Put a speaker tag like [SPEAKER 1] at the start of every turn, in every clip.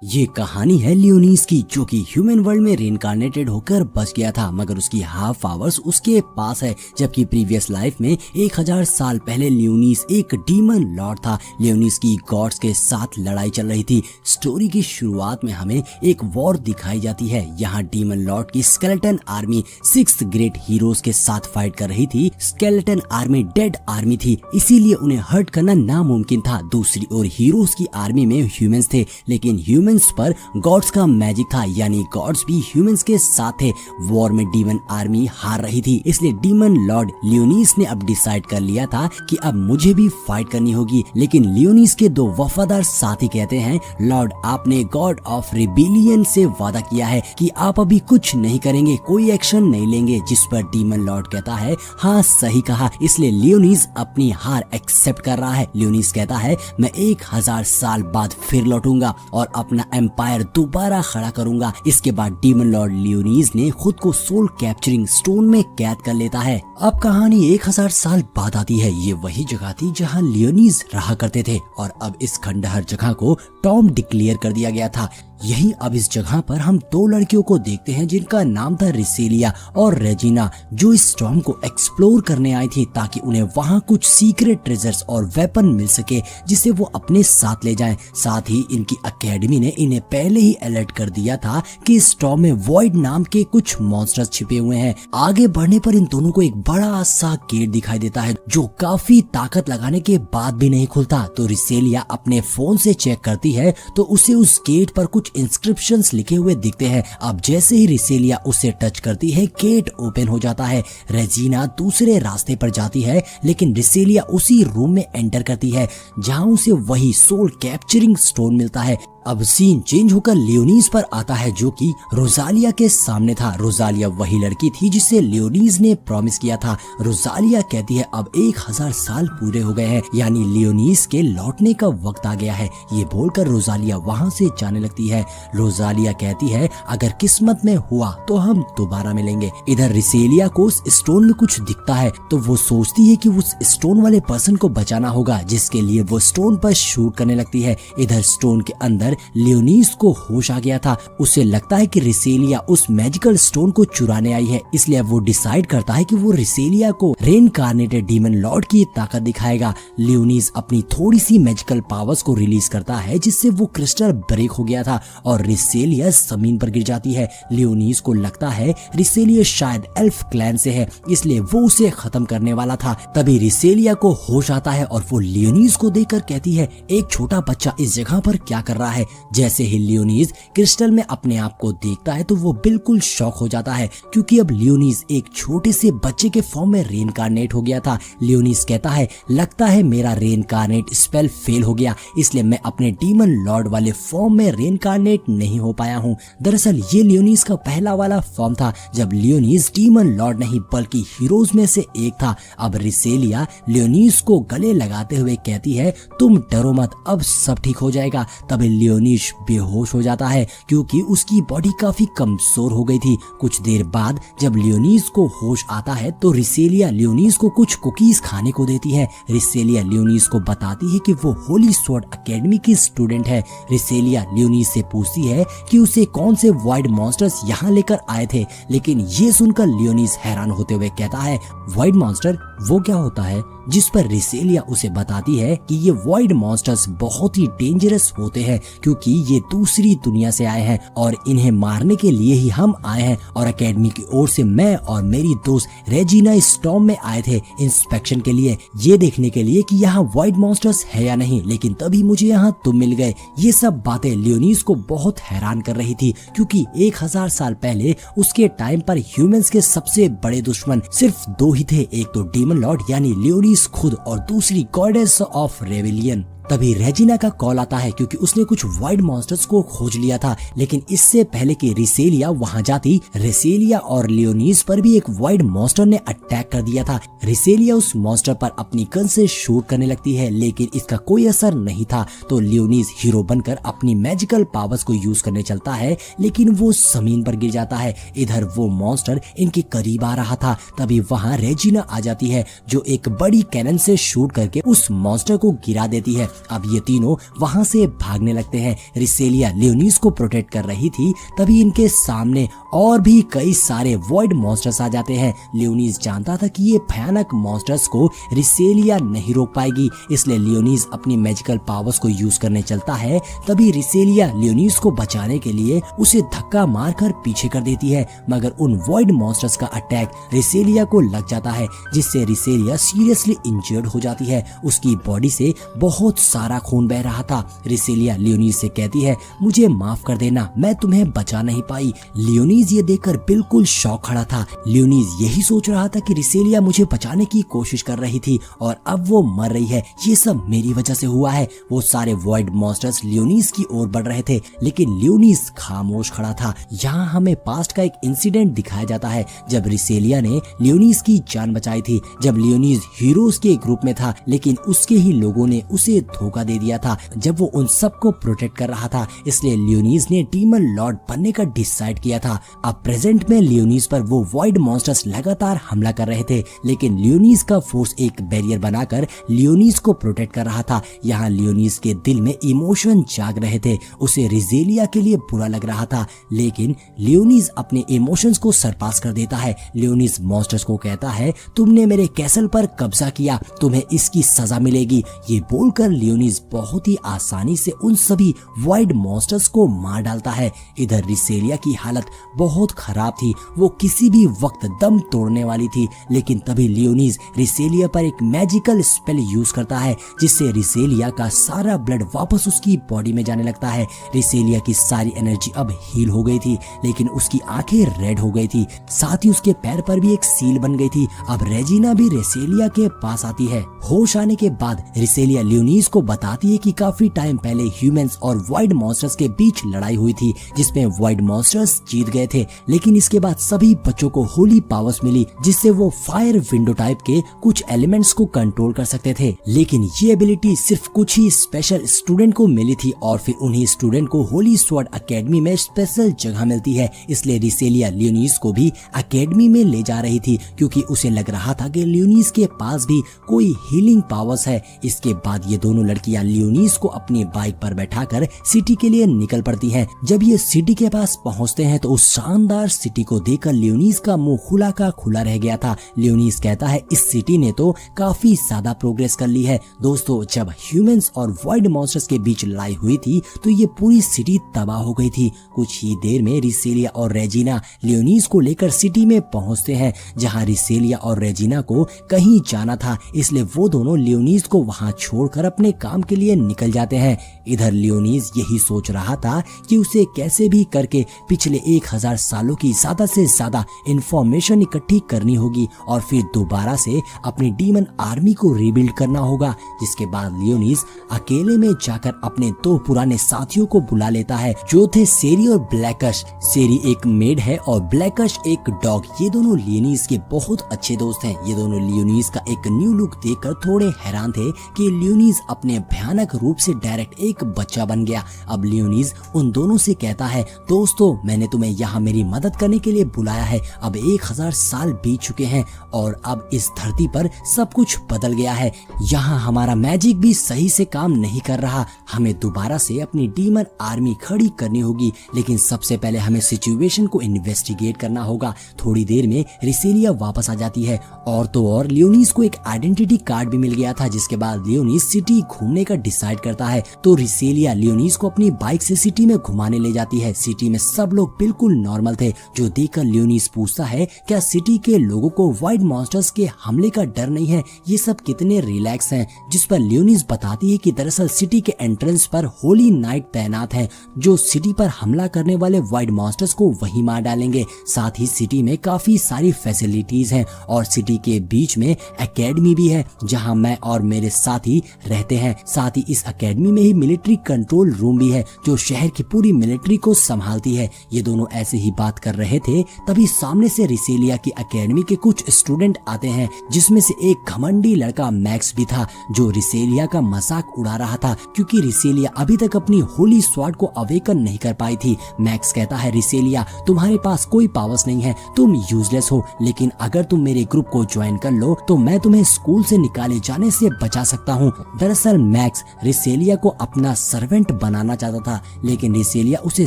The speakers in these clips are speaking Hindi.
[SPEAKER 1] ये कहानी है लियोनीस की, जो कि ह्यूमन वर्ल्ड में रिइंकार्नेटेड होकर बच गया था, मगर उसकी हाफ पावर्स उसके पास है। जबकि प्रीवियस लाइफ में 1000 साल पहले लियोनीस एक डीमन लॉर्ड था। लियोनीस की गॉड्स के साथ लड़ाई चल रही थी। स्टोरी की शुरुआत में हमें एक वॉर दिखाई जाती है। यहाँ डीमन लॉर्ड की स्केलेटन आर्मी 6 ग्रेट हीरोज के साथ फाइट कर रही थी। स्केलेटन आर्मी डेड आर्मी थी, इसीलिए उन्हें हर्ट करना नामुमकिन था। दूसरी ओर हीरोज की आर्मी में ह्यूमंस थे, लेकिन ह्यूमंस पर गॉड्स का मैजिक था, यानी गॉड्स भी ह्यूमंस के साथ थे। वॉर में डीमन आर्मी हार रही थी, इसलिए डीमन लॉर्ड लियोनीस ने अब डिसाइड कर लिया था कि अब मुझे भी फाइट करनी होगी। लेकिन लियोनीस के दो वफादार साथी कहते हैं, लॉर्ड आपने गॉड ऑफ रिबेलियन से वादा किया है कि आप अभी कुछ नहीं करेंगे, कोई एक्शन नहीं लेंगे। जिस पर डीमन लॉर्ड कहता है, हाँ सही कहा। इसलिए लियोनीस अपनी हार एक्सेप्ट कर रहा है। लियोनीस कहता है, मैं 1000 साल बाद फिर लौटूंगा और अपना एम्पायर दोबारा खड़ा करूंगा। इसके बाद डीमन लॉर्ड लियोनीस ने खुद को सोल कैप्चरिंग स्टोन में कैद कर लेता है। अब कहानी 1000 साल बाद आती है। ये वही जगह थी जहां लियोनीस रहा करते थे और अब इस खंडहर जगह को टॉम डिक्लेयर कर दिया गया था। यही अब इस जगह पर हम दो लड़कियों को देखते हैं जिनका नाम था रिसेलिया और रेजिना, जो इस टॉम को एक्सप्लोर करने आई थी ताकि उन्हें वहां कुछ सीक्रेट ट्रेजर्स और वेपन मिल सके जिसे वो अपने साथ ले जाएं। साथ ही इनकी एकेडमी ने इन्हें पहले ही अलर्ट कर दिया था कि इस टॉम में वॉइड नाम के कुछ मॉन्स्टर्स छिपे हुए हैं। आगे बढ़ने पर इन दोनों को एक बड़ा सा गेट दिखाई देता है जो काफी ताकत लगाने के बाद भी नहीं खुलता। तो रिसेलिया अपने फोन से चेक करती है तो उसे उस गेट पर कुछ इंस्क्रिप्शंस लिखे हुए दिखते हैं। अब जैसे ही रिसेलिया उसे टच करती है, गेट ओपन हो जाता है। रेजिना दूसरे रास्ते पर जाती है, लेकिन रिसेलिया उसी रूम में एंटर करती है जहां उसे वही सोल कैप्चरिंग स्टोन मिलता है। अब सीन चेंज होकर लियोनीस पर आता है, जो कि रोजालिया के सामने था। रोजालिया वही लड़की थी जिसे लियोनीस ने प्रॉमिस किया था। रोजालिया कहती है, अब 1000 साल पूरे हो गए हैं, यानी लियोनीस के लौटने का वक्त आ गया है। ये बोलकर रोजालिया वहां से जाने लगती है। रोजालिया कहती है, अगर किस्मत में हुआ तो हम दोबारा मिलेंगे। इधर रिसेलिया को उस स्टोन में कुछ दिखता है, तो वो सोचती है कि उस स्टोन वाले पर्सन को बचाना होगा, जिसके लिए वो स्टोन पर शूट करने लगती है। इधर स्टोन के अंदर लियोनीस को होश आ गया था। उसे लगता है कि रिसेलिया उस मैजिकल स्टोन को चुराने आई है, इसलिए वो डिसाइड करता है कि वो रिसेलिया को रेइनकार्नेटेड डीमन लॉर्ड की ताकत दिखाएगा। लियोनीस अपनी थोड़ी सी मैजिकल पावर्स को रिलीज करता है, जिससे वो क्रिस्टल ब्रेक हो गया था और रिसेलिया जमीन पर गिर जाती है। लियोनीस को लगता है रिसेलिया शायद एल्फ क्लैन से है, इसलिए वो उसे खत्म करने वाला था। तभी रिसेलिया को होश आता है और वो लियोनीस को देखकर कहती है, एक छोटा बच्चा इस जगह पर क्या कर रहा है। जैसे ही लियोनीस क्रिस्टल में अपने आप को देखता है तो वो बिल्कुल शॉक हो जाता है, क्योंकि अब लियोनीस एक छोटे से बच्चे के फॉर्म में रेइनकार्नेट हो गया था। लियोनीस कहता है, लगता है मेरा रेइनकार्नेट स्पेल फेल हो गया, इसलिए मैं अपने डीमन लॉर्ड वाले फॉर्म में रेइनकार्नेट नहीं हो पाया हूँ। दरअसल ये लियोनीस का पहला वाला फॉर्म था, जब लियोनीस डीमन लॉर्ड नहीं बल्कि हीरोज में से एक था। अब रिसेलिया लियोनीस को गले लगाते हुए कहती है, तुम डरो मत, अब सब ठीक हो जाएगा। तभी लियोनीस बेहोश हो जाता है, क्योंकि उसकी बॉडी काफी कमजोर हो गई थी। कुछ देर बाद जब लियोनीस को होश आता है तो रिसेलिया लियोनीस को कुछ कुकीज खाने को देती है। रिसेलिया लियोनीस को बताती है कि वो होली स्वॉर्ड एकेडमी की स्टूडेंट है। रिसेलिया लियोनीस से पूछती है कि उसे कौन से वाइड मॉन्स्टर्स यहाँ लेकर आए थे, लेकिन ये सुनकर लियोनीस हैरान होते हुए कहता है, वाइड मॉन्स्टर वो क्या होता है। जिस पर रिसेलिया उसे बताती है कि ये वॉइड मॉन्स्टर्स बहुत ही डेंजरस होते हैं, क्योंकि ये दूसरी दुनिया से आए हैं और इन्हें मारने के लिए ही हम आए हैं। और एकेडमी की ओर से मैं और मेरी दोस्त रेजिना स्टॉर्म में आए थे इंस्पेक्शन के लिए, ये देखने के लिए कि यहाँ वॉइड मॉन्स्टर्स है या नहीं, लेकिन तभी मुझे यहाँ तुम मिल गए। ये सब बातें लियोनीस को बहुत हैरान कर रही थी, क्योंकि 1000 साल पहले उसके टाइम पर ह्यूमंस के सबसे बड़े दुश्मन सिर्फ दो ही थे, एक तो डीमन लॉर्ड यानी लियोनीस खुद और दूसरी गॉडेस ऑफ रेविलियन। तभी रेजिना का कॉल आता है, क्योंकि उसने कुछ वाइड मॉन्स्टर्स को खोज लिया था। लेकिन इससे पहले कि रिसेलिया वहां जाती, रिसेलिया और लियोनीस पर भी एक वाइड मॉन्स्टर ने अटैक कर दिया था। रिसेलिया उस मॉन्स्टर पर अपनी गन से शूट करने लगती है, लेकिन इसका कोई असर नहीं था। तो लियोनीस हीरो बनकर अपनी मैजिकल पावर्स को यूज करने चलता है, लेकिन वो जमीन पर गिर जाता है। इधर वो मॉन्स्टर इनके करीब आ रहा था, तभी वहां रेजिना आ जाती है, जो एक बड़ी कैनन से शूट करके उस मॉन्स्टर को गिरा देती है। अब ये तीनों वहाँ से भागने लगते हैं। रिसेलिया लियोनीस को प्रोटेक्ट कर रही थी, तभी इनके सामने और भी कई सारे वॉइड मॉन्स्टर्स आ जाते हैं। लियोनीस जानता था कि ये भयानक मॉन्स्टर्स को रिसेलिया नहीं रोक पाएगी, इसलिए लियोनीस अपनी मैजिकल पावर्स को यूज करने चलता है। तभी रिसेलिया लियोनीस को बचाने के लिए उसे धक्का मारकर पीछे कर देती है, मगर उन वॉइड मॉन्स्टर्स का अटैक रिसेलिया को लग जाता है, जिससे रिसेलिया सीरियसली इंजर्ड हो जाती है। उसकी बॉडी से बहुत सारा खून बह रहा था। रिसेलिया लियोनीस से कहती है, मुझे माफ कर देना, मैं तुम्हें बचा नहीं पाई। लियोनीस ये देखकर बिल्कुल शॉक खड़ा था। लियोनीस यही सोच रहा था कि रिसेलिया मुझे बचाने की कोशिश कर रही थी और अब वो मर रही है, ये सब मेरी वजह से हुआ है। वो सारे वॉइड मॉन्स्टर्स लियोनीस की ओर बढ़ रहे थे, लेकिन लियोनीस खामोश खड़ा था। यहाँ हमें पास्ट का एक इंसिडेंट दिखाया जाता है, जब रिसेलिया ने लियोनीस की जान बचाई थी, जब लियोनीस हीरोज के ग्रुप में था, लेकिन उसके ही लोगों ने उसे धोखा दे दिया था जब वो उन सबको प्रोटेक्ट कर रहा था। इसलिए लियोनीस ने डीमन लॉर्ड बनने का डिसाइड किया था। अब प्रेजेंट में लियोनीस पर वो वॉइड मॉन्स्टर्स लगातार हमला कर रहे थे, लेकिन लियोनीस का फोर्स एक बैरियर बनाकर लियोनीस को प्रोटेक्ट कर रहा था। यहाँ लियोनीस के दिल में इमोशन जाग रहे थे, उसे रिसेलिया के लिए बुरा लग रहा था, लेकिन लियोनीस अपने इमोशंस को सरपास कर देता है। लियोनीस मॉन्स्टर्स को कहता है, तुमने मेरे कैसल पर कब्जा किया, तुम्हें इसकी सजा मिलेगी। ये बोलकर लियोनीस बहुत ही आसानी से उन सभी वॉइड मॉन्स्टर्स को मार डालता है। इधर रिसेलिया की हालत बहुत खराब थी, वो किसी भी वक्त दम तोड़ने वाली थी, लेकिन तभी लियोनीस रिसेलिया पर एक मैजिकल स्पेल यूज करता है, जिससे रिसेलिया का सारा ब्लड वापस उसकी बॉडी में जाने लगता है। रिसेलिया की सारी एनर्जी अब हील हो गई थी, लेकिन उसकी आंखें रेड हो गई थी, साथ ही उसके पैर पर भी एक सील बन गई थी। अब रेजिना भी रिसेलिया के पास आती है। होश आने के बाद रिसेलिया लियोनीस को बताती है कि काफी टाइम पहले ह्यूमंस और वॉइड मॉन्स्टर्स के बीच लड़ाई हुई थी, जिसमें वॉइड मॉन्स्टर्स जीत गए थे, लेकिन इसके बाद सभी बच्चों को होली पावर्स मिली, जिससे वो फायर विंडो टाइप के कुछ एलिमेंट्स को कंट्रोल कर सकते थे। लेकिन ये एबिलिटी सिर्फ कुछ ही स्पेशल स्टूडेंट को मिली थी, और फिर उन्हीं स्टूडेंट को होली स्वॉर्ड एकेडमी में स्पेशल जगह मिलती है। इसलिए रिसेलिया लियोनीस को भी एकेडमी में ले जा रही थी, क्योंकि उसे लग रहा था कि लियोनीस के पास भी कोई हीलिंग पावर्स है। इसके बाद ये दोनों लड़कियां लियोनीस को अपनी बाइक पर बैठाकर सिटी के लिए निकल पड़ती हैं। जब ये सिटी के पास पहुंचते हैं तो उस शानदार सिटी को देखकर लियोनीस का मुंह खुला का खुला रह गया था। लियोनीस कहता है, इस सिटी ने तो काफी ज्यादा प्रोग्रेस कर ली है। दोस्तों, जब ह्यूमंस और वॉइड मॉन्स्टर्स के बीच लड़ाई हुई थी तो ये पूरी सिटी तबाह हो गई थी। कुछ ही देर में रिसेलिया और रेजिना लियोनीस को लेकर सिटी में पहुंचते हैं, जहां रिसेलिया और रेजिना को कहीं जाना था, इसलिए वो दोनों लियोनीस को वहां छोड़कर अपने काम के लिए निकल जाते हैं। इधर लियोनीस यही सोच रहा था कि उसे कैसे भी करके पिछले 1000 सालों की ज्यादा से ज्यादा इंफॉर्मेशन इकट्ठी करनी होगी और फिर दोबारा से अपनी डीमन आर्मी को रिबिल्ड करना होगा। जिसके बाद लियोनीस अकेले में जाकर अपने 2 पुराने साथियों को बुला लेता है, जो थे सेरी और ब्लैकश। सेरी एक मेड है और ब्लैकश एक डॉग। ये दोनों लियोनीस के बहुत अच्छे दोस्त हैं। ये दोनों लियोनीस का एक न्यू लुक देखकर थोड़े हैरान थे कि लियोनीस अपने भयानक रूप से डायरेक्ट एक बच्चा बन गया। अब लियोनीस उन दोनों से कहता है, दोस्तों, मैंने तुम्हें यहाँ मेरी मदद करने के लिए बुलाया है। अब 1000 साल बीत चुके हैं और अब इस धरती पर सब कुछ बदल गया है। यहाँ हमारा मैजिक भी सही से काम नहीं कर रहा। हमें दोबारा से अपनी डीमन आर्मी खड़ी करनी होगी, लेकिन सबसे पहले हमें सिचुएशन को इन्वेस्टिगेट करना होगा। थोड़ी देर में रिसेलिया वापस आ जाती है, और तो और लियोनीस को एक आइडेंटिटी कार्ड भी मिल गया था। जिसके बाद लियोनीस सिटी घूमने का डिसाइड करता है, तो रिसेलिया लियोनीस को अपनी बाइक से सिटी में घुमाने ले जाती है। सिटी में सब लोग बिल्कुल नॉर्मल थे, जो देखकर लियोनीस पूछता है, क्या सिटी के लोगों को वाइड मॉन्स्टर्स के हमले का डर नहीं है? ये सब कितने रिलैक्स हैं। जिस पर लियोनीस बताती है कि दरअसल सिटी के एंट्रेंस पर होली नाइट तैनात है, जो सिटी पर हमला करने वाले वाइड मॉन्स्टर्स को वहीं मार डालेंगे। साथ ही सिटी में काफी सारी फैसिलिटीज हैं और सिटी के बीच में एकेडमी भी है, जहां मैं और मेरे साथी रहते हैं। साथ ही इस एकेडमी में ही मिलिट्री कंट्रोल रूम भी है, जो शहर की पूरी मिलिट्री को संभालती है। ये दोनों ऐसे ही बात कर रहे थे, तभी सामने से रिसेलिया की एकेडमी के कुछ स्टूडेंट आते हैं, जिसमें से एक घमंडी लड़का मैक्स भी था, जो रिसेलिया का मजाक उड़ा रहा था, क्योंकि रिसेलिया अभी तक अपनी होली स्वॉर्ड को अवेकन नहीं कर पाई थी। मैक्स कहता है, रिसेलिया, तुम्हारे पास कोई पावर्स नहीं है, तुम यूजलेस हो, लेकिन अगर तुम मेरे ग्रुप को ज्वाइन कर लो तो मैं तुम्हें स्कूल से निकाले जाने से बचा सकता हूँ। दरअसल दरअसल मैक्स रिसेलिया को अपना सर्वेंट बनाना चाहता था, लेकिन रिसेलिया उसे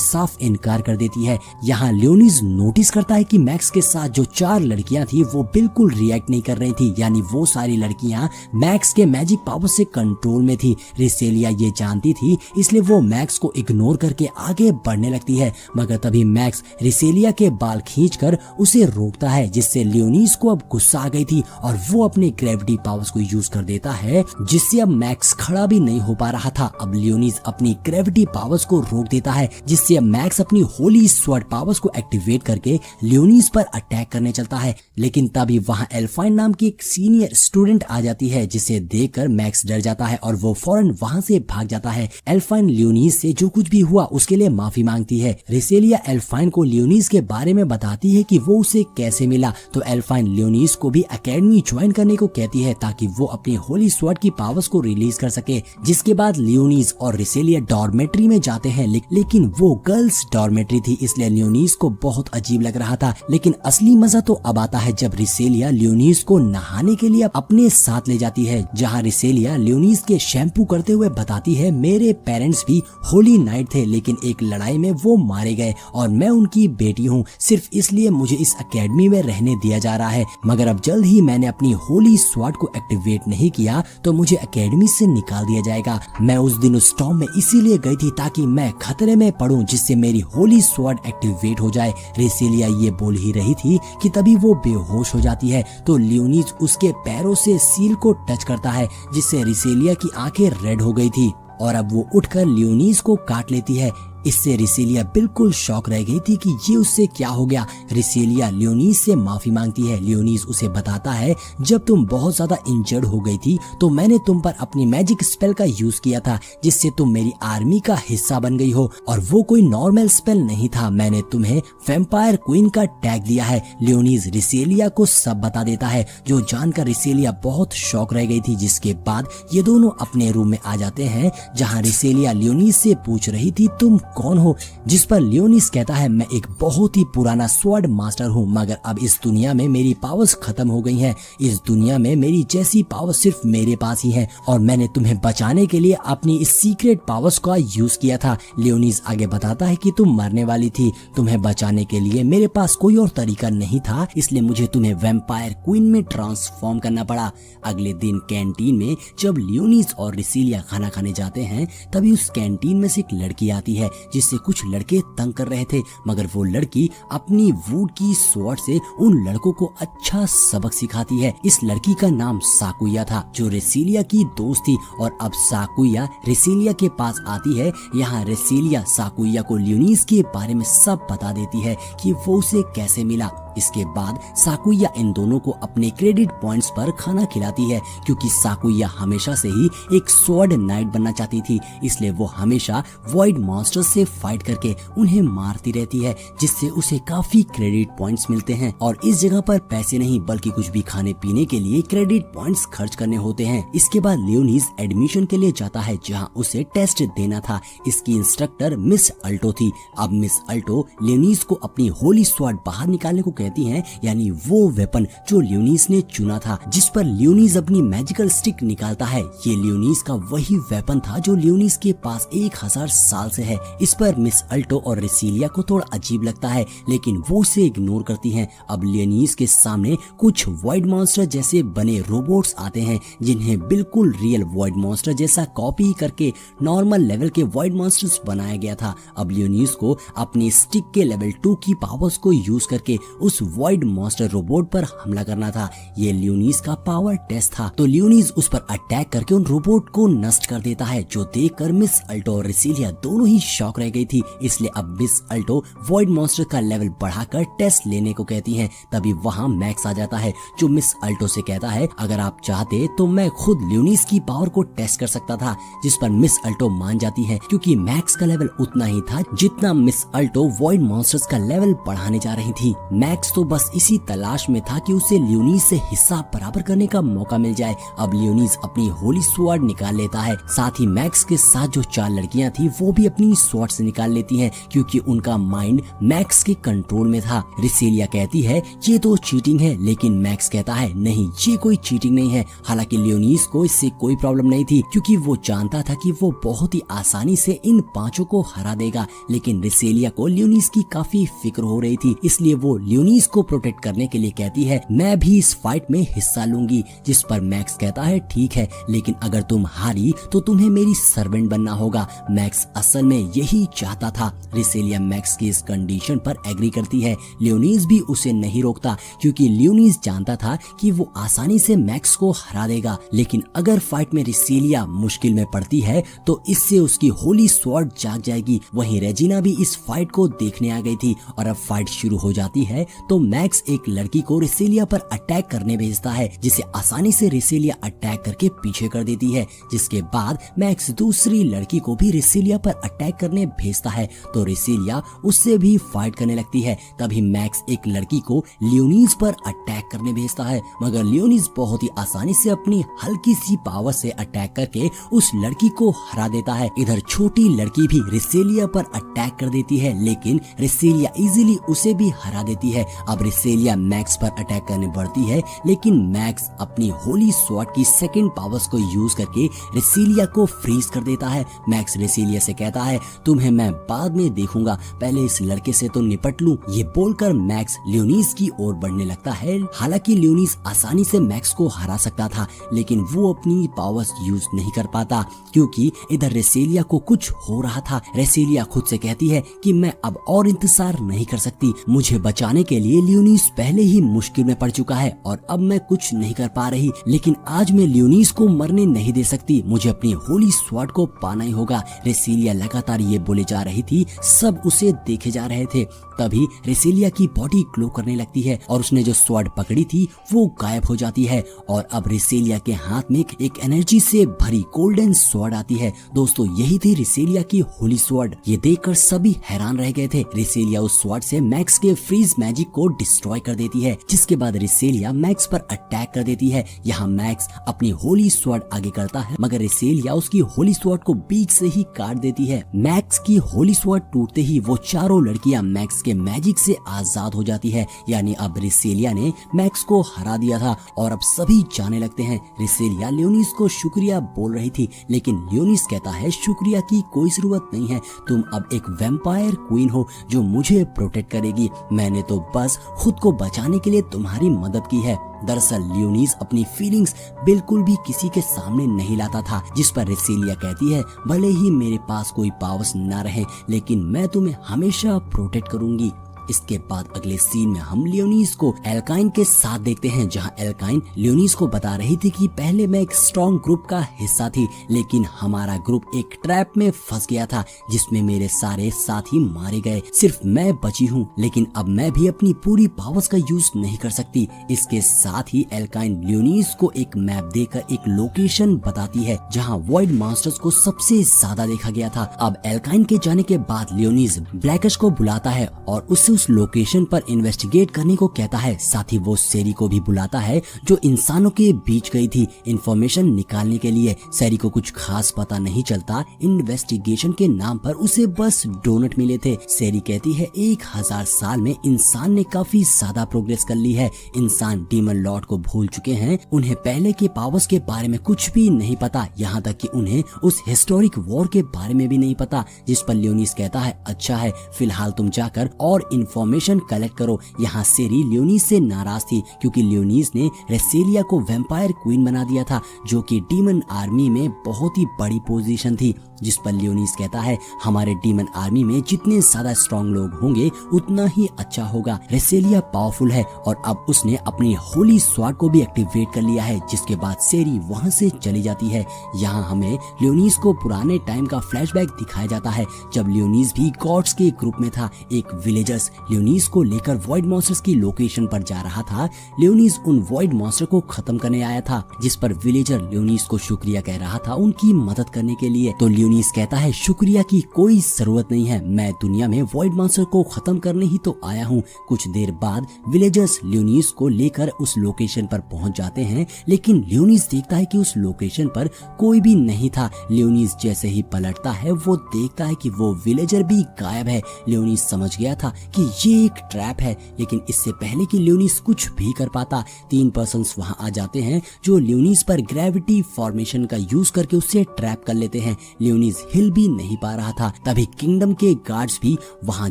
[SPEAKER 1] साफ इनकार कर देती है। यहाँ लियोनीज नोटिस करता है कि मैक्स के साथ जो 4 लड़कियां थी वो बिल्कुल रिएक्ट नहीं कर रही थी, यानी वो सारी लड़कियां मैक्स के मैजिक पावर से कंट्रोल में थी। रिसेलिया ये जानती थी, इसलिए वो मैक्स को इग्नोर करके आगे बढ़ने लगती है, मगर तभी मैक्स रिसेलिया के बाल खींचकर उसे रोकता है, जिससे लियोनीज को अब गुस्सा आ गई थी और वो अपने ग्रेविटी पावर्स को यूज कर देता है, जिससे अब मैक्स खड़ा भी नहीं हो पा रहा था। अब लियोनीज अपनी ग्रेविटी पावर्स को रोक देता है, जिससे अब मैक्स अपनी होली स्वॉर्ड पावर्स को एक्टिवेट करके लियोनीज पर अटैक करने चलता है। लेकिन तभी वहां एल्फाइन नाम की एक सीनियर स्टूडेंट आ जाती है, जिसे देखकर मैक्स डर जाता है और वो फौरन वहां से भाग जाता है। एल्फाइन लियोनीज से जो कुछ भी हुआ उसके लिए माफी मांगती है। रिसेलिया एल्फाइन को लियोनीज के बारे में बताती है कि वो उसे कैसे मिला, तो एल्फाइन लियोनीज को भी एकेडमी ज्वाइन करने को कहती है ताकि वो अपनी होली स्वॉर्ड की पावर्स को रिलीज कर सके। जिसके बाद लियोनीज और रिसेलिया डॉर्मेट्री में जाते हैं, लेकिन वो गर्ल्स डॉर्मेट्री थी, इसलिए लियोनीज को बहुत अजीब लग रहा था। लेकिन असली मजा तो अब आता है जब रिसेलिया लियोनीज को नहाने के लिए अपने साथ ले जाती है, जहाँ रिसेलिया लियोनीज के शैम्पू करते हुए बताती है, मेरे पेरेंट्स भी होली नाइट थे, लेकिन एक लड़ाई में वो मारे गए और मैं उनकी बेटी हूँ, सिर्फ इसलिए मुझे इस एकेडमी में रहने दिया जा रहा है। मगर अब जल्द ही मैंने अपनी होली स्वॉर्ड को एक्टिवेट नहीं किया तो मुझे एकेडमी से निकाल दिया जाएगा। मैं उस दिन उस स्टॉर्म में इसीलिए गई थी ताकि मैं खतरे में पड़ूं, जिससे मेरी होली स्वॉर्ड एक्टिवेट हो जाए। रिसेलिया ये बोल ही रही थी कि तभी वो बेहोश हो जाती है, तो लियोनीज उसके पैरों से सील को टच करता है, जिससे रिसेलिया की आंखें रेड हो गई थी और अब वो उठकर लियोनीज को काट लेती है। इससे रिसेलिया बिल्कुल शॉक रह गई थी कि ये उससे क्या हो गया। रिसेलिया लियोनीज से माफी मांगती है। लियोनीज उसे बताता है, जब तुम बहुत ज्यादा इंजर्ड हो गई थी तो मैंने तुम पर अपनी मैजिक स्पेल का यूज किया था, जिससे तुम मेरी आर्मी का हिस्सा बन गई हो, और वो कोई नॉर्मल स्पेल नहीं था, मैंने तुम्हें वैम्पायर क्वीन का टैग दिया है। लियोनीज रिसेलिया को सब बता देता है, जो जानकर रिसेलिया बहुत शॉक रह गई थी। जिसके बाद ये दोनों अपने रूम में आ जाते हैं, जहाँ रिसेलिया लियोनीज से पूछ रही थी, तुम कौन हो? जिस पर लियोनीज कहता है, मैं एक बहुत ही पुराना स्वॉर्ड मास्टर हूँ, मगर अब इस दुनिया में मेरी पावर्स खत्म हो गई हैं। इस दुनिया में मेरी जैसी पावर सिर्फ मेरे पास ही है, और मैंने तुम्हें बचाने के लिए अपनी इस सीक्रेट पावर्स का यूज किया था। लियोनीज आगे बताता है कि तुम मरने वाली थी, तुम्हें बचाने के लिए मेरे पास कोई और तरीका नहीं था, इसलिए मुझे तुम्हें वैम्पायर क्वीन में ट्रांसफॉर्म करना पड़ा। अगले दिन कैंटीन में जब लियोनीज और रिसेलिया खाना खाने जाते हैं, तभी उस कैंटीन में से एक लड़की आती है, जिससे कुछ लड़के तंग कर रहे थे, मगर वो लड़की अपनी वुड की स्वॉर्ड से उन लड़कों को अच्छा सबक सिखाती है। इस लड़की का नाम साकुया था, जो रिसेलिया की दोस्त थी, और अब साकुया रिसेलिया के पास आती है। यहाँ रिसेलिया साकुया को लियोनीज के बारे में सब बता देती है कि वो उसे कैसे मिला। इसके बाद साकुया इन दोनों को अपने क्रेडिट पॉइंट्स पर खाना खिलाती है, क्योंकि साकुया हमेशा से ही एक स्वॉर्ड नाइट बनना चाहती थी, इसलिए वो हमेशा वॉइड मॉन्स्टर्स से फाइट करके उन्हें मारती रहती है, जिससे उसे काफी क्रेडिट पॉइंट्स मिलते हैं। और इस जगह पर पैसे नहीं बल्कि कुछ भी खाने पीने के लिए क्रेडिट पॉइंट्स खर्च करने होते हैं। इसके बाद लियोनीज एडमिशन के लिए जाता है, जहाँ उसे टेस्ट देना था। इसकी इंस्ट्रक्टर मिस अल्टो थी। अब मिस अल्टो लियोनीज को अपनी होली स्वॉर्ड बाहर निकालने को कहती हैं, यानी वो वेपन जो लियोनीज ने चुना था, जिस पर लियोनीज अपनी मैजिकल स्टिक निकालता है। ये लियोनीज का वही वेपन था जो लियोनीज के पास 1000 साल से है। इस पर मिस अल्टो और रिसेलिया को थोड़ा अजीब लगता है, लेकिन वो उसे इग्नोर करती हैं। अब लियोनीज के सामने कुछ वॉइड मॉन्स्टर जैसे बने रोबोट्स आते हैं, जिन्हें बिल्कुल रियल वॉइड मॉन्स्टर जैसा कॉपी करके नॉर्मल लेवल के वॉइड मॉन्स्टर्स बनाया गया था। अब लियोनीज को अपनी स्टिक के लेवल 2 की पावर्स को यूज करके उस वॉइड मॉन्स्टर रोबोट पर हमला करना था। ये लियोनीज का पावर टेस्ट था, तो लियोनीज उस पर अटैक करके उन रोबोट को नष्ट कर देता है, जो देखकर मिस अल्टो और रिसेलिया दोनों ही शॉक रह गई थी। इसलिए अब मिस अल्टो वॉइड मॉन्स्टर का लेवल बढ़ाकर टेस्ट लेने को कहती हैं। तभी वहां मैक्स आ जाता है, जो मिस अल्टो से कहता है, अगर आप चाहते तो मैं खुद लियोनीज की पावर को टेस्ट कर सकता था, जिस पर मिस अल्टो मान जाती है, क्योंकि मैक्स का लेवल उतना ही था जितना मिस अल्टो वॉइड मॉन्स्टर्स का लेवल बढ़ाने जा रही थी। मैक्स तो बस इसी तलाश में था कि उसे लियोनीज से हिस्सा बराबर करने का मौका मिल जाए। अब लियोनीज अपनी होली स्वॉर्ड निकाल लेता है, साथ ही मैक्स के साथ जो 4 लड़कियां थी वो भी अपनी स्वॉर्ड स्वॉर्ड से निकाल लेती हैं क्योंकि उनका माइंड मैक्स के कंट्रोल में था। रिसेलिया कहती है ये तो चीटिंग है, लेकिन मैक्स कहता है नहीं ये कोई चीटिंग नहीं है। हालांकि लियोनीस को इससे कोई प्रॉब्लम नहीं थी क्योंकि वो जानता था कि वो बहुत ही आसानी से इन पांचों को हरा देगा, लेकिन रिसेलिया को लियोनीस की काफी फिक्र हो रही थी, इसलिए वो लियोनीस को प्रोटेक्ट करने के लिए कहती है मैं भी इस फाइट में हिस्सा लूंगी। जिस पर मैक्स कहता है ठीक है, लेकिन अगर तुम हारी तो तुम्हें मेरी सर्वेंट बनना होगा। मैक्स असल में यही चाहता था। रिसेलिया मैक्स की इस कंडीशन पर एग्री करती है। लियोनीस भी उसे नहीं रोकता क्योंकि लियोनीस जानता था कि वो आसानी से मैक्स को हरा देगा, लेकिन अगर फाइट में रिसेलिया मुश्किल में पड़ती है तो इससे उसकी होली स्वॉर्ड जाग जाएगी। वहीं रेजिना भी इस फाइट को देखने आ गई थी और अब फाइट शुरू हो जाती है तो मैक्स एक लड़की को रिसेलिया पर अटैक करने भेजता है, जिसे आसानी से रिसेलिया अटैक करके पीछे कर देती है। जिसके बाद मैक्स दूसरी लड़की को भी रिसेलिया पर अटैक करने भेजता है तो रिसेलिया उससे भी फाइट करने लगती है। तभी मैक्स एक लड़की को लियोनीस पर अटैक करने भेजता है, मगर लियोनीस बहुत ही आसानी से अपनी हल्की सी पावर से अटैक करके उस लड़की को हरा देता है। इधर छोटी लड़की भी रिसेलिया पर अटैक कर देती है, लेकिन रिसेलिया इजीली उसे भी हरा देती है। अब रिसेलिया मैक्स पर अटैक करने बढ़ती है, लेकिन मैक्स अपनी होली स्वॉर्ड की सेकंड पावर्स को यूज करके रिसेलिया को फ्रीज कर देता है। मैक्स रिसेलिया से कहता है तुम्हें मैं बाद में देखूंगा, पहले इस लड़के से तो निपट लूं। ये बोलकर मैक्स लियोनीस की ओर बढ़ने लगता है। हालांकि लियोनीस आसानी से मैक्स को हरा सकता था, लेकिन वो अपनी पावर्स यूज नहीं कर पाता क्योंकि इधर रिसेलिया को कुछ हो रहा था। रिसेलिया खुद से कहती है कि मैं अब और इंतजार नहीं कर सकती, मुझे बचाने के लिए लियोनीस पहले ही मुश्किल में पड़ चुका है और अब मैं कुछ नहीं कर पा रही, लेकिन आज मैं लियोनीस को मरने नहीं दे सकती, मुझे अपनी होली स्वॉर्ड को पाना ही होगा। रिसेलिया लगातार ये बोले जा रही थी, सब उसे देखे जा रहे थे। तभी रिसेलिया की बॉडी ग्लो करने लगती है और उसने जो स्वॉर्ड पकड़ी थी वो गायब हो जाती है और अब रिसेलिया के हाथ में एक एनर्जी से भरी गोल्डन स्वॉर्ड आती है। दोस्तों यही थी रिसेलिया की होली स्वॉर्ड। ये देखकर सभी हैरान रह गए थे। रिसेलिया उस स्वॉर्ड से मैक्स के फ्रीज मैजिक को डिस्ट्रॉय कर देती है, जिसके बाद रिसेलिया मैक्स पर अटैक कर देती है। यहाँ मैक्स अपनी होली स्वॉर्ड आगे करता है, मगर रिसेलिया उसकी होली स्वॉर्ड को बीच से ही काट देती है। मैक्स की होली स्वॉर्ड टूटते ही वो चारों लड़कियां मैक्स के मैजिक से आजाद हो जाती है, यानी अब रिसेलिया ने मैक्स को हरा दिया था और अब सभी जाने लगते हैं। रिसेलिया लियोनीस को शुक्रिया बोल रही थी, लेकिन लियोनीस कहता है शुक्रिया की कोई जरूरत नहीं है, तुम अब एक वैम्पायर क्वीन हो जो मुझे प्रोटेक्ट करेगी, मैंने तो बस खुद को बचाने के लिए तुम्हारी मदद की है। दरअसल लियोनीस अपनी फीलिंग्स बिल्कुल भी किसी के सामने नहीं लाता था, जिस पर रिसेलिया कहती है भले ही मेरे पास कोई पावर्स ना रहे, लेकिन मैं तुम्हें हमेशा प्रोटेक्ट करूंगी। इसके बाद अगले सीन में हम लियोनीस को एल्काइन के साथ देखते हैं, जहां एल्काइन लियोनीस को बता रही थी कि पहले मैं एक स्ट्रॉन्ग ग्रुप का हिस्सा थी, लेकिन हमारा ग्रुप एक ट्रैप में फंस गया था जिसमें मेरे सारे साथी मारे गए, सिर्फ मैं बची हूँ, लेकिन अब मैं भी अपनी पूरी पावर्स का यूज नहीं कर सकती। इसके साथ ही एल्काइन लियोनीस को एक मैप देकर एक लोकेशन बताती है जहाँ वॉइड मॉन्स्टर्स को सबसे ज्यादा देखा गया था। अब एल्काइन के जाने के बाद लियोनीस ब्लैकश को बुलाता है और उससे उस लोकेशन पर इन्वेस्टिगेट करने को कहता है। साथ ही वो सेरी को भी बुलाता है जो इंसानों के बीच गई थी इंफॉर्मेशन निकालने के लिए। सेरी को कुछ खास पता नहीं चलता, इन्वेस्टिगेशन के नाम पर उसे बस डोनट मिले थे। सेरी कहती है 1000 साल में इंसान ने काफी ज्यादा प्रोग्रेस कर ली है, इंसान डीमन लॉर्ड को भूल चुके हैं, उन्हें पहले के पावर्स के बारे में कुछ भी नहीं पता, यहाँ तक कि उन्हें उस हिस्टोरिक वॉर के बारे में भी नहीं पता। जिस पर लियोनीस कहता है अच्छा है, फिलहाल तुम जाकर और इंफॉर्मेशन कलेक्ट करो। यहाँ सेरी लियोनीस से नाराज थी क्योंकि लियोनीस ने रेसेलिया को वैम्पायर क्वीन बना दिया था, जो कि डीमन आर्मी में बहुत ही बड़ी पोजीशन थी। जिस पर लियोनीस कहता है हमारे डीमन आर्मी में जितने ज्यादा स्ट्रॉन्ग लोग होंगे उतना ही अच्छा होगा। रेसेलिया पावरफुल है और अब उसने अपनी होली स्वॉर्ड को भी एक्टिवेट कर लिया है, जिसके बाद सेरी वहां से चली जाती है। यहाँ हमें लियोनीस को पुराने टाइम का फ्लैशबैक दिखाया जाता है, जब लियोनीस भी गॉड्स के ग्रुप में था। एक विलेजर्स लियोनीस को लेकर वॉइड मॉन्स्टर्स की लोकेशन पर जा रहा था। लियोनीस उन वॉइड मॉन्स्टर को खत्म करने आया था, जिस पर विलेजर लियोनीस को शुक्रिया कह रहा था उनकी मदद करने के लिए। तो लियोनीस कहता है शुक्रिया की कोई जरूरत नहीं है, मैं दुनिया में वॉइड मॉन्स्टर को खत्म करने ही तो आया हूँ। कुछ देर बाद विलेजर्स लियोनीस को लेकर उस लोकेशन पर पहुंच जाते हैं, लेकिन लियोनीस देखता है कि उस लोकेशन पर कोई भी नहीं था। लियोनीस जैसे ही पलटता है वो देखता है कि वो विलेजर भी गायब है। लियोनीस समझ गया था कि ये एक ट्रैप है, लेकिन इससे पहले कि लियोनीस कुछ भी कर पाता 3 पर्सन्स वहां आ जाते हैं जो लियोनीस पर ग्रेविटी फॉर्मेशन का यूज करके उससे ट्रैप कर लेते हैं। लियोनीस हिल भी नहीं पा रहा था। तभी किंगडम के गार्ड्स भी वहां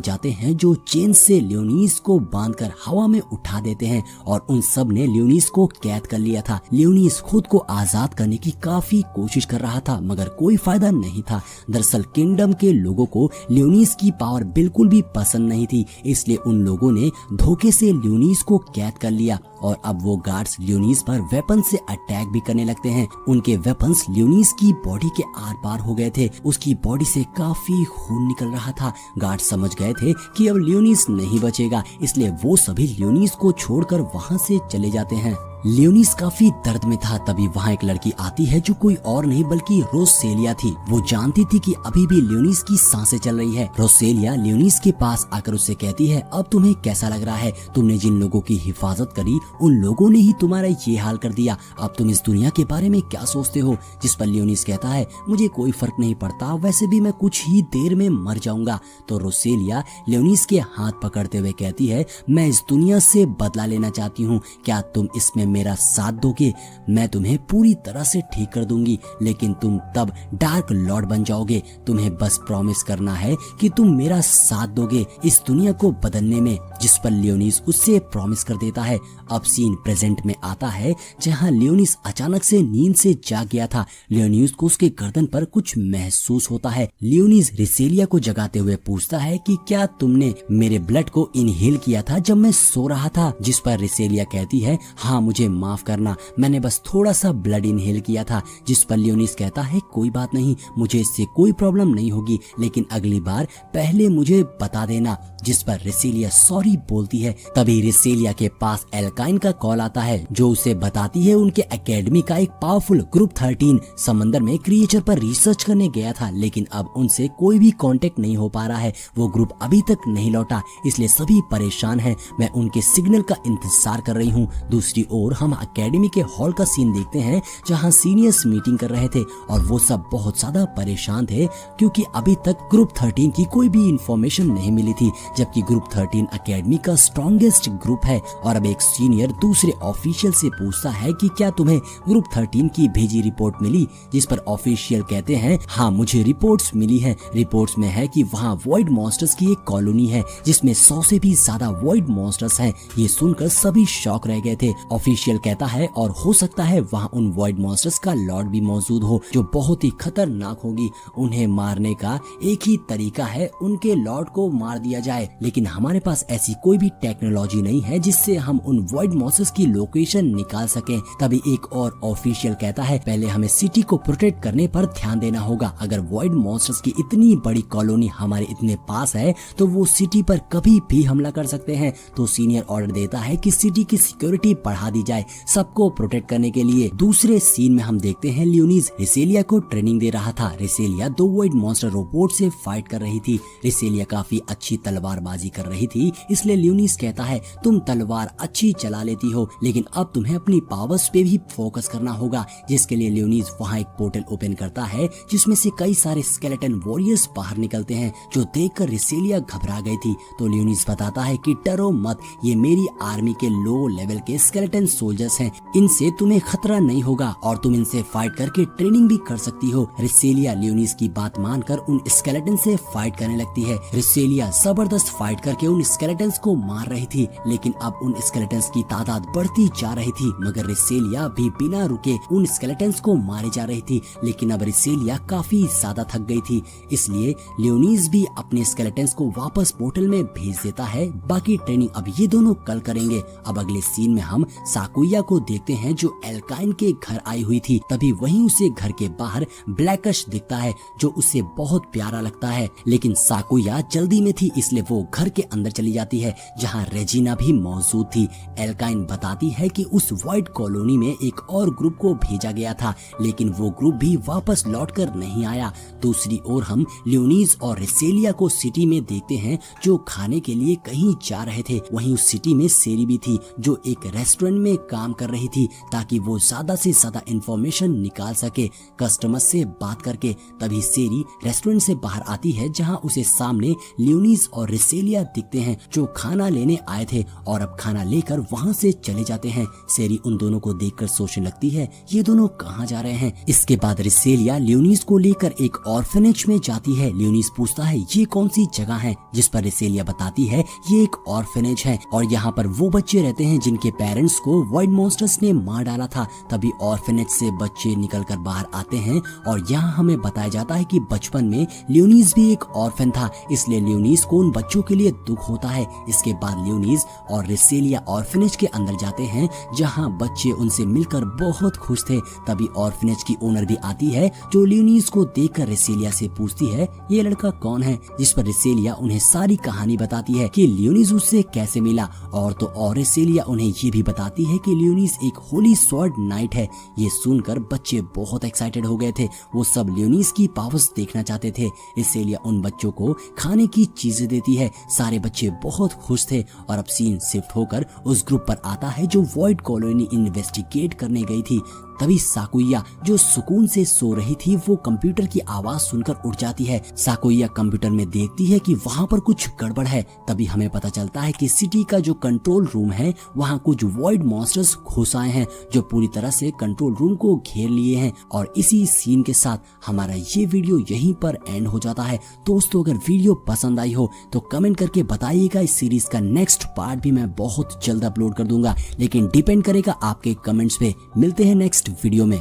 [SPEAKER 1] जाते हैं जो चेन से लियोनीस को बांधकर हवा में उठा देते हैं और उन सब ने लियोनीस को कैद कर लिया था। लियोनीस खुद को आजाद करने की काफी कोशिश कर रहा था मगर कोई फायदा नहीं था। दरअसल किंगडम के लोगों को लियोनीस की पावर बिल्कुल भी पसंद नहीं थी, इसलिए उन लोगों ने धोखे से लियोनीस को कैद कर लिया और अब वो गार्ड्स लियोनीस पर वेपन से अटैक भी करने लगते हैं। उनके वेपन्स लियोनीस की बॉडी के आर पार हो गए थे, उसकी बॉडी से काफी खून निकल रहा था। गार्ड समझ गए थे कि अब लियोनीस नहीं बचेगा, इसलिए वो सभी लियोनीस को छोड़कर वहां से चले जाते हैं। लियोनीस काफी दर्द में था। तभी वहाँ एक लड़की आती है जो कोई और नहीं बल्कि रोसेलिया थी। वो जानती थी कि अभी भी लियोनीस की सांसें चल रही है। रोसेलिया लियोनीस के पास आकर उससे कहती है अब तुम्हें कैसा लग रहा है? तुमने जिन लोगों की हिफाजत करी उन लोगों ने ही तुम्हारा ये हाल कर दिया। अब तुम इस दुनिया के बारे में क्या सोचते हो? जिस पर लियोनीस कहता है मुझे कोई फर्क नहीं पड़ता, वैसे भी मैं कुछ ही देर में मर जाऊंगा। तो रोसेलिया लियोनीस के हाथ पकड़ते हुए कहती है मैं इस दुनिया से बदला लेना चाहती हूँ, क्या तुम इसमें मेरा साथ दोगे? मैं तुम्हें पूरी तरह से ठीक कर दूंगी, लेकिन तुम तब डार्क लॉर्ड बन जाओगे। तुम्हें बस प्रॉमिस करना है कि तुम मेरा साथ दोगे इस दुनिया को बदलने में। जिस पर लियोनीस उससे प्रॉमिस कर देता है। अब सीन प्रेजेंट में आता है जहां लियोनीस अचानक से नींद से जाग गया था। लियोनीस को उसके गर्दन पर कुछ महसूस होता है। लियोनीस रिसेलिया को जगाते हुए पूछता है कि क्या तुमने मेरे ब्लड को इनहेल किया था जब मैं सो रहा था? जिस पर रिसेलिया कहती है हाँ मुझे माफ करना, मैंने बस थोड़ा सा ब्लड इनहेल किया था। जिस पर लियोनीस कहता है कोई बात नहीं, मुझे इससे कोई प्रॉब्लम नहीं होगी, लेकिन अगली बार पहले मुझे बता देना। जिस पर रिसेलिया सॉरी बोलती है। तभी रिसेलिया के पास एल्काइन का कॉल आता है जो उसे बताती है उनके एकेडमी का एक पावरफुल ग्रुप 13 समंदर में क्रिएचर पर रिसर्च करने गया था, लेकिन अब उनसे कोई भी कांटेक्ट नहीं हो पा रहा है। वो ग्रुप अभी तक नहीं लौटा, इसलिए सभी परेशान हैं। मैं उनके सिग्नल का इंतजार कर रही हूँ। दूसरी ओर हम एकेडमी के हॉल का सीन देखते हैं जहाँ सीनियर्स मीटिंग कर रहे थे और वो सब बहुत ज्यादा परेशान थे क्योंकि अभी तक ग्रुप 13 की कोई भी इंफॉर्मेशन नहीं मिली थी, जबकि ग्रुप 13 एकेडमी का स्ट्रॉन्गेस्ट ग्रुप है। और अब एक सीनियर दूसरे ऑफिशियल से पूछता है कि क्या तुम्हें ग्रुप 13 की भेजी रिपोर्ट मिली? जिस पर ऑफिशियल कहते हैं हाँ मुझे रिपोर्ट्स मिली है। रिपोर्ट्स में है कि वहाँ वॉइड मॉन्स्टर्स की एक कॉलोनी है जिसमें 100 से भी ज्यादा वॉइड मॉन्स्टर्स हैं। ये सुनकर सभी शॉक रह गए थे। ऑफिशियल कहता है और हो सकता है वहाँ उन वॉइड मॉन्स्टर्स का लॉर्ड भी मौजूद हो जो बहुत ही खतरनाक होगी। उन्हें मारने का एक ही तरीका है, उनके लॉर्ड को मार दिया जाए, लेकिन हमारे पास ऐसी कोई भी टेक्नोलॉजी नहीं है जिससे हम उन वॉइड मॉन्स्टर्स की लोकेशन निकाल सकें। तभी एक और ऑफिशियल कहता है पहले हमें सिटी को प्रोटेक्ट करने पर ध्यान देना होगा। अगर वॉइड मॉन्स्टर्स की इतनी बड़ी कॉलोनी हमारे इतने पास है तो वो सिटी पर कभी भी हमला कर सकते हैं। तो सीनियर ऑर्डर देता है कि सिटी की सिक्योरिटी बढ़ा दी जाए सबको प्रोटेक्ट करने के लिए। दूसरे सीन में हम देखते हैं लियोनीस रिसेलिया को ट्रेनिंग दे रहा था। रिसेलिया 2 वॉइड मॉन्स्टर रोबोट से फाइट कर रही थी। रिसेलिया काफी अच्छी तलवारबाजी कर रही थी, इसलिए लियोनीस कहता है तुम तलवार अच्छी चला लेती हो, लेकिन अब तुम्हें अपनी पावर्स पे भी फोकस करना होगा। जिसके लिए लियोनीस वहाँ एक पोर्टल ओपन करता है जिसमें से कई सारे स्केलेटन वॉरियर्स बाहर निकलते हैं जो देखकर रिसेलिया घबरा गई थी। तो लियोनीस बताता है कि डरो मत, ये मेरी आर्मी के लो लेवल के स्केलेटन सोल्जर्स हैं, इनसे तुम्हें खतरा नहीं होगा और तुम इनसे फाइट करके ट्रेनिंग भी कर सकती हो। रिसेलिया लियोनीस की बात मानकर उन स्केलेटन से फाइट करने लगती है। रिसेलिया जबरदस्त फाइट करके उन स्केलेटन्स को मार रही थी, लेकिन अब उन स्केलेटन्स की तादाद बढ़ती जा रही थी, मगर रिसेलिया भी बिना रुके उन स्केलेटन्स को मारे जा रही थी। लेकिन अब रिसेलिया काफी ज्यादा थक गई थी, इसलिए लियोनीस भी अपने स्केलेटन्स को वापस पोर्टल में भेज देता है। बाकी ट्रेनिंग अब ये दोनों कल करेंगे। अब अगले सीन में हम साकुया को देखते हैं जो एल्काइन के घर आई हुई थी। तभी वहीं उसे घर के बाहर ब्लैकश दिखता है जो उसे बहुत प्यारा लगता है, लेकिन साकुया जल्दी में थी इसलिए वो घर के अंदर चली जाती है जहाँ रेजिना भी मौजूद थी। एल्काइन बताती है कि उस व्हाइट कॉलोनी में एक और ग्रुप को भेजा गया था लेकिन वो ग्रुप भी वापस लौटकर नहीं आया। दूसरी ओर हम लियोनीज और रेसेलिया को सिटी में देखते हैं जो खाने के लिए कहीं जा रहे थे। वहीं उस सिटी में सेरी भी थी जो एक रेस्टोरेंट में काम कर रही थी ताकि वो ज्यादा से ज्यादा इंफॉर्मेशन निकाल सके कस्टमर से बात करके। तभी सेरी रेस्टोरेंट से बाहर आती है जहां उसे सामने लियोनीज और रेसेलिया दिखते हैं जो खाना लेने आए थे और अब खाना लेकर वहां से चले जाते हैं। सेरी उन दोनों को देखकर सोचने लगती है ये दोनों कहाँ जा रहे हैं। इसके बाद रेसेलिया लियोनीज को लेकर एक ऑर्फनेज में जाती है। लियोनीज पूछता है ये कौन सी जगह है, जिस पर रेसेलिया बताती है ये एक ऑर्फनेज है और यहाँ पर वो बच्चे रहते हैं जिनके पेरेंट्स को व्हाइट मॉन्स्टर्स ने मार डाला था। तभी ऑर्फनेज से बच्चे निकलकर बाहर आते हैं और यहाँ हमें बताया जाता है कि बचपन में लियोनीज भी एक ऑर्फन था इसलिए लियोनीज को उन बच्चों के लिए दुख होता है। इसके बाद लियोनीज और रेसेलिया ऑर्फनेज के अंदर जाते हैं जहाँ बच्चे उनसे मिलकर बहुत खुश थे। तभी ऑर्फनेज की ओनर भी आती है जो लियोनीज को देखकर रेसेलिया से पूछती है ये लड़का कौन है, जिस पर रेसेलिया उन्हें सारी कहानी बताती है कि लियोनीज उससे कैसे मिला और तो और रेसेलिया उन्हें ये भी बताती है कि लियोनीज एक होली स्वॉर्ड नाइट है। ये सुनकर बच्चे बहुत एक्साइटेड हो गए थे, वो सब लियोनीज की पावर्स देखना चाहते थे। रेसेलिया उन बच्चों को खाने की चीजें देती है। सारे बच्चे बहुत खुश थे और अब सीन शिफ्ट होकर उस ग्रुप पर आता है जो व्हाइट कॉलोनी इन्वेस्टिगेट करने गई थी। तभी साकुया जो सुकून से सो रही थी वो कंप्यूटर की आवाज सुनकर उठ जाती है। साकुया कंप्यूटर में देखती है कि वहाँ पर कुछ गड़बड़ है। तभी हमें पता चलता है कि सिटी का जो कंट्रोल रूम है वहाँ कुछ व्हाइट मॉन्स्टर्स घुस आए हैं जो पूरी तरह से कंट्रोल रूम को घेर लिए हैं। और इसी सीन के साथ हमारा ये वीडियो यहीं पर एंड हो जाता है। दोस्तों अगर वीडियो पसंद आई हो तो कमेंट करके बताइएगा। इस सीरीज का नेक्स्ट पार्ट भी मैं बहुत जल्द अपलोड कर दूंगा, लेकिन डिपेंड करेगा आपके कमेंट्स पे। मिलते हैं नेक्स्ट वीडियो में।